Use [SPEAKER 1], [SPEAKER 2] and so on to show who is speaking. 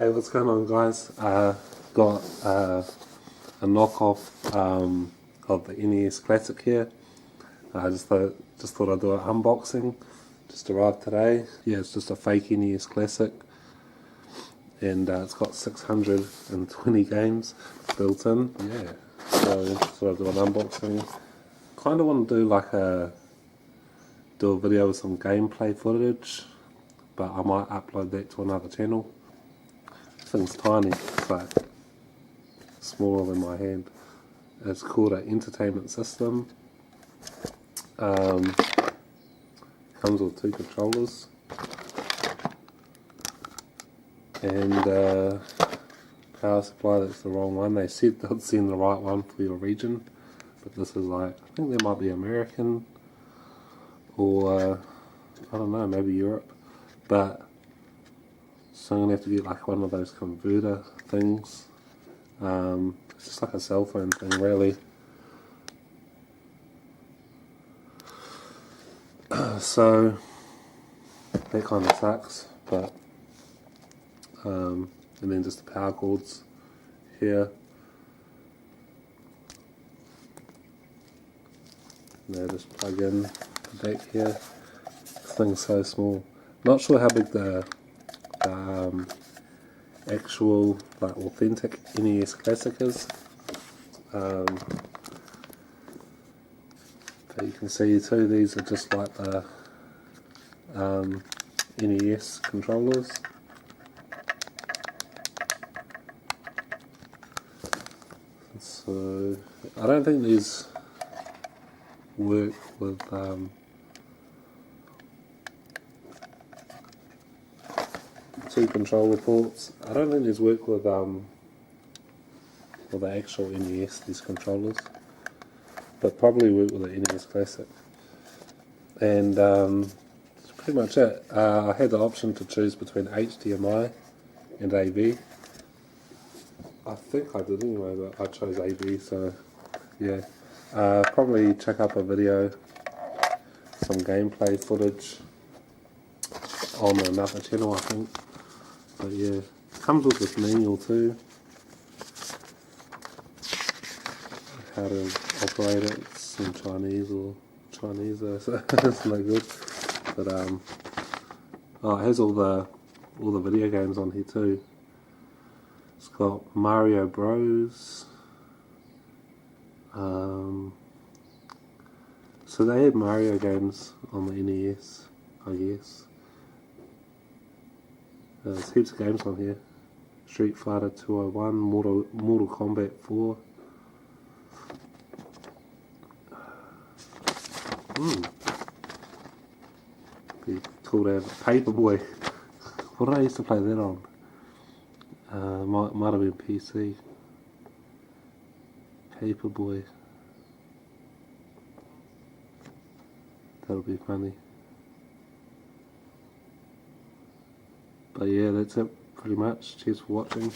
[SPEAKER 1] Hey, what's going on, guys? Got a knockoff of the NES Classic here. I just thought I'd do an unboxing. Just arrived today. Yeah, it's just a fake NES Classic, and it's got 620 games built in. Yeah, so just thought I'd do an unboxing. Kind of want to do a video with some gameplay footage, but I might upload that to another channel. This thing's tiny, it's like smaller than my hand. It's called an entertainment system. Comes with 2 controllers and power supply. That's the wrong one. They said they'd send the right one for your region, but this is like, I think there might be American or I don't know, maybe Europe, but so I'm going to have to get like one of those converter things. It's just like a cell phone thing, really. So that kind of sucks, but and then just the power cords here. And they just plug in the back here. This thing's so small. Not sure how big the actual, like, authentic NES Classic is. But you can see too, these are just like the NES controllers. So I don't think these work with two controller ports. I don't think these work with the actual NES, these controllers, but probably work with the NES Classic. And that's pretty much it. I had the option to choose between HDMI and AV. I think I did anyway, but I chose AV, so yeah. Probably check up a video, some gameplay footage on another channel, I think. But yeah, comes with this manual too, how to operate it. It's in Chinese, so it's no good. But oh, it has all the video games on here too. It's got Mario Bros. So they had Mario games on the NES, I guess. There's heaps of games on here. Street Fighter 201, Mortal Kombat 4. Be cool to have Paperboy. What did I used to play that on? Might have been PC. Paperboy. That'll be funny. But yeah, that's it pretty much. Cheers for watching.